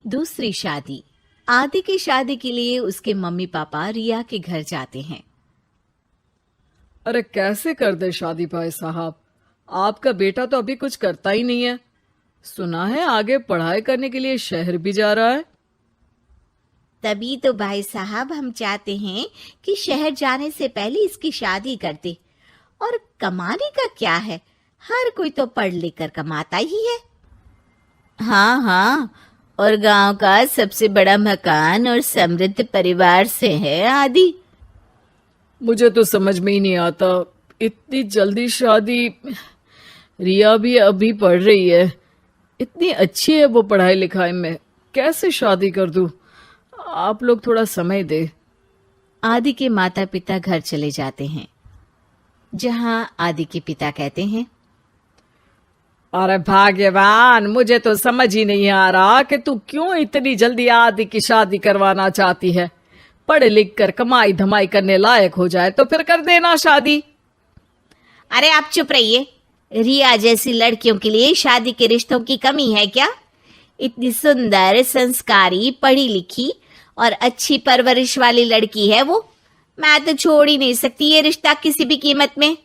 दूसरी शादी। आदि की शादी के लिए उसके मम्मी पापा रिया के घर जाते हैं। अरे कैसे कर दे शादी भाई साहब, आपका बेटा तो अभी कुछ करता ही नहीं है। सुना है आगे पढ़ाई करने के लिए शहर भी जा रहा है। तभी तो भाई साहब हम चाहते हैं कि शहर जाने से पहले इसकी शादी कर दे। और कमाने का क्या है, हर कोई तो पढ़ लिख कर कमाता ही है। हाँ हाँ, और गांव का सबसे बड़ा मकान और समृद्ध परिवार से है आदि। मुझे तो समझ में ही नहीं आता, इतनी जल्दी शादी। रिया भी अभी पढ़ रही है, इतनी अच्छी है वो पढ़ाई लिखाई में, कैसे शादी कर दूं। आप लोग थोड़ा समय दे। आदि के माता पिता घर चले जाते हैं, जहां आदि के पिता कहते हैं, अरे भाग्यवान, मुझे तो समझ ही नहीं आ रहा कि तू क्यों इतनी जल्दी आदि की शादी करवाना चाहती है। पढ़ लिख कर कमाई धमाई करने लायक हो जाए तो फिर कर देना शादी। अरे आप चुप रहिए। रिया जैसी लड़कियों के लिए शादी के रिश्तों की कमी है क्या? इतनी सुंदर, संस्कारी, पढ़ी लिखी और अच्छी परवरिश वाली लड़की है वो। मैं तो छोड़ ही नहीं सकती ये रिश्ता किसी भी कीमत में।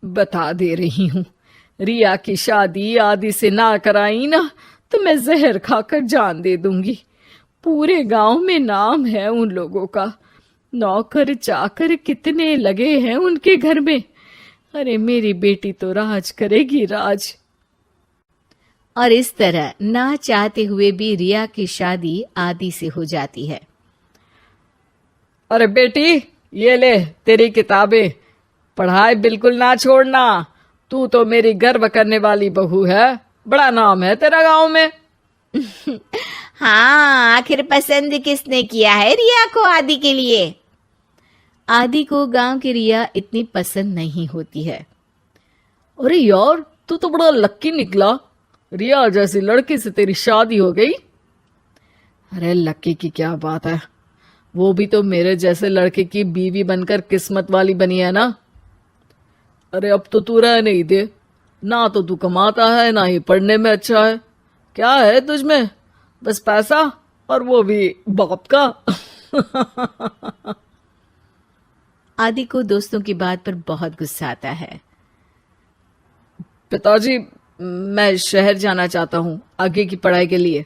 बता दे रही हूँ, रिया की शादी आदि से ना कराई ना तो मैं जहर खाकर जान दे दूंगी। पूरे गांव में नाम है उन लोगों का, नौकर चाकर कितने लगे हैं उनके घर में। अरे मेरी बेटी तो राज करेगी, राज। और इस तरह ना चाहते हुए भी रिया की शादी आदि से हो जाती है। अरे बेटी, ये ले तेरी किताबें, पढ़ाई बिल्कुल ना छोड़ना। तू तो मेरी गर्व करने वाली बहू है, बड़ा नाम है तेरा गांव में। हाँ, आखिर पसंद किसने किया है रिया को आदि के लिए? आदि को गांव की रिया इतनी पसंद नहीं होती है। अरे यार, तू तो बड़ा लक्की निकला, रिया जैसी लड़की से तेरी शादी हो गई। अरे लक्की की क्या बात है, वो भी तो मेरे जैसे लड़के की बीवी बनकर किस्मत वाली बनी है ना। अरे अब तो तू रह नहीं दे, ना तो तू कमाता है ना ही पढ़ने में अच्छा है। क्या है तुझ में? बस पैसा, और वो भी बाप का। आदि को दोस्तों की बात पर बहुत गुस्सा आता है। पिताजी, मैं शहर जाना चाहता हूँ आगे की पढ़ाई के लिए।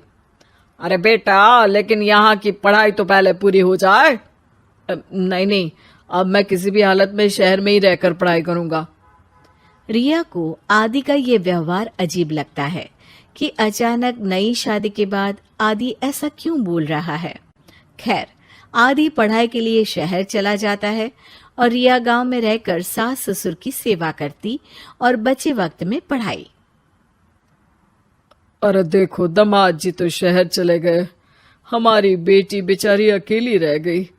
अरे बेटा, लेकिन यहाँ की पढ़ाई तो पहले पूरी हो जाए। नहीं नहीं, अब मैं किसी भी हालत में शहर में ही रहकर पढ़ाई करूंगा। रिया को आदि का ये व्यवहार अजीब लगता है कि अचानक नई शादी के बाद आदि ऐसा क्यों बोल रहा है। खैर, आदि पढ़ाई के लिए शहर चला जाता है और रिया गांव में रहकर सास ससुर की सेवा करती और बचे वक्त में पढ़ाई। अरे देखो, दामाद जी तो शहर चले गए, हमारी बेटी बेचारी अकेली रह गई।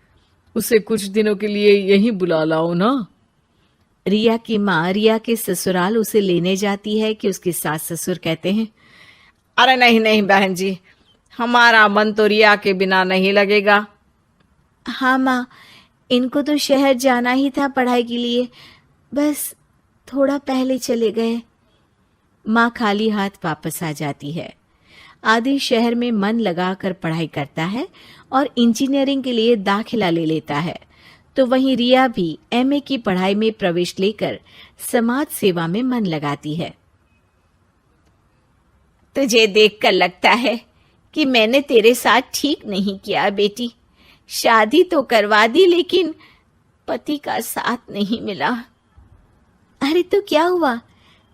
उसे कुछ दिनों के लिए यहीं बुला लाओ ना। रिया की माँ रिया के ससुराल उसे लेने जाती है कि उसके सास ससुर कहते हैं, अरे नहीं नहीं बहन जी, हमारा मन तो रिया के बिना नहीं लगेगा। हाँ माँ, इनको तो शहर जाना ही था पढ़ाई के लिए, बस थोड़ा पहले चले गए। माँ खाली हाथ वापस आ जाती है। आदि शहर में मन लगाकर पढ़ाई करता है और इंजीनियरिंग के लिए दाखिला ले लेता है, तो वहीं रिया भी एमए की पढ़ाई में प्रवेश लेकर समाज सेवा में मन लगाती है। तुझे देखकर लगता है कि मैंने तेरे साथ ठीक नहीं किया बेटी। शादी तो करवा दी लेकिन पति का साथ नहीं मिला। अरे तो क्या हुआ,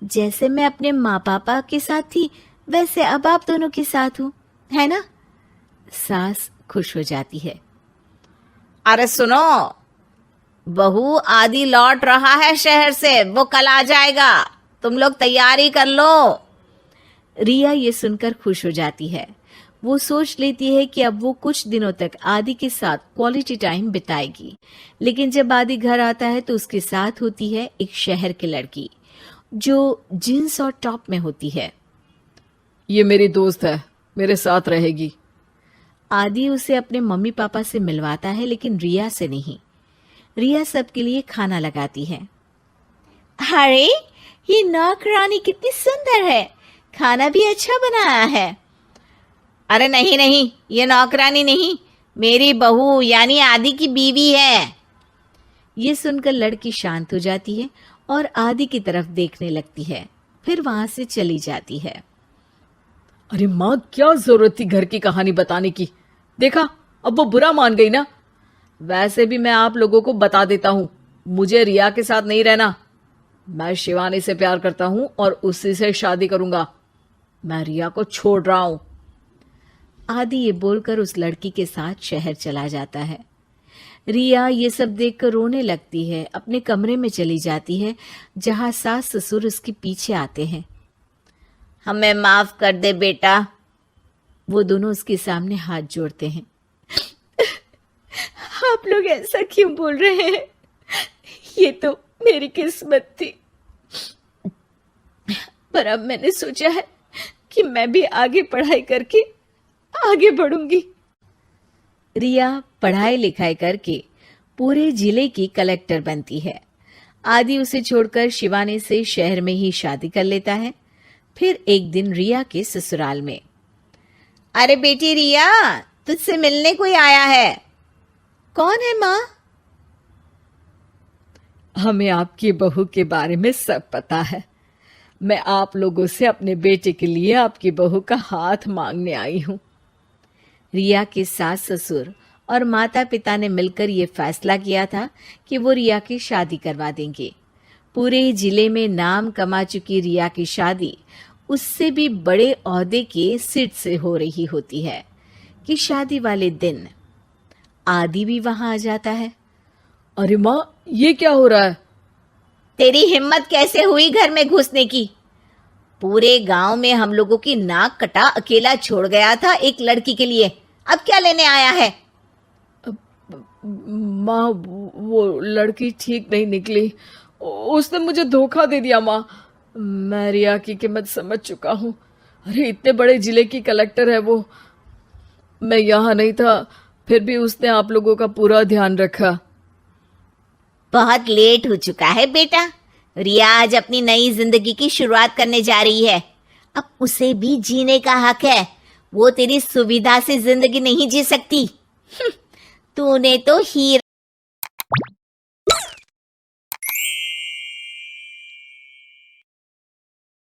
जैसे मैं अपने माँ पापा के साथ थी वैसे अब आप दोनों के साथ हूँ, है ना? सास खुश हो जाती है। अरे सुनो, बहू आदि लौट रहा है शहर से, वो कल आ जाएगा, तुम लोग तैयारी कर लो। रिया ये सुनकर खुश हो जाती है। वो सोच लेती है कि अब वो कुछ दिनों तक आदि के साथ क्वालिटी टाइम बिताएगी। लेकिन जब आदि घर आता है तो उसके साथ होती है एक शहर की लड़की जो जींस और टॉप में होती है। ये मेरी दोस्त है, मेरे साथ रहेगी। आदि उसे अपने मम्मी पापा से मिलवाता है लेकिन रिया से नहीं। रिया सबके लिए खाना लगाती है। अरे ये नौकरानी कितनी सुंदर है, खाना भी अच्छा बनाया है। अरे नहीं नहीं, ये नौकरानी नहीं, मेरी बहू यानी आदि की बीवी है। ये सुनकर लड़की शांत हो जाती है और आदि की तरफ देखने लगती है, फिर वहां से चली जाती है। अरे माँ, क्या जरूरत थी घर की कहानी बताने की? देखा, अब वो बुरा मान गई ना। वैसे भी मैं आप लोगों को बता देता हूं, मुझे रिया के साथ नहीं रहना। मैं शिवानी से प्यार करता हूं और उसी से शादी करूंगा। मैं रिया को छोड़ रहा हूं। आदि ये बोलकर उस लड़की के साथ शहर चला जाता है। रिया ये सब देखकर रोने लगती है, अपने कमरे में चली जाती है जहां सास ससुर उसके पीछे आते हैं। हमें माफ कर दे बेटा। वो दोनों उसके सामने हाथ जोड़ते हैं। आप लोग ऐसा क्यों बोल रहे हैं? ये तो मेरी किस्मत थी, पर अब मैंने सोचा है कि मैं भी आगे पढ़ाई करके आगे बढ़ूंगी। रिया पढ़ाई लिखाई करके पूरे जिले की कलेक्टर बनती है। आदि उसे छोड़कर शिवानी से शहर में ही शादी कर लेता है। फिर एक दिन रिया के ससुराल में, अरे बेटी रिया, तुझसे मिलने कोई आया है। कौन है माँ? हमें आपकी बहू के बारे में सब पता है। मैं आप लोगों से अपने बेटे के लिए आपकी बहू का हाथ मांगने आई हूं। रिया के सास ससुर और माता पिता ने मिलकर ये फैसला किया था कि वो रिया की शादी करवा देंगे। पूरे जिले में नाम कमा चुकी रिया की शादी उससे भी बड़े ओहदे के सिट से हो रही होती है कि शादी वाले दिन आदि भी वहां आ जाता है। अरे माँ, ये क्या हो रहा है? तेरी हिम्मत कैसे हुई घर में घुसने की? पूरे गांव में हम लोगों की नाक कटा अकेला छोड़ गया था एक लड़की के लिए, अब क्या लेने आया है? माँ, वो लड़की ठीक नहीं निकली। उसने मुझे धोखा दे दिया माँ। मैं रिया की कीमत समझ चुका हूँ। अरे इतने बड़े जिले की कलेक्टर है वो। मैं यहाँ नहीं था, फिर भी उसने आप लोगों का पूरा ध्यान रखा। बहुत लेट हो चुका है बेटा। रिया आज अपनी नई जिंदगी की शुरुआत करने जा रही है, अब उसे भी जीने का हक है। वो तेरी सुविधा से जिंदगी नहीं जी सकती। तूने तो हीरा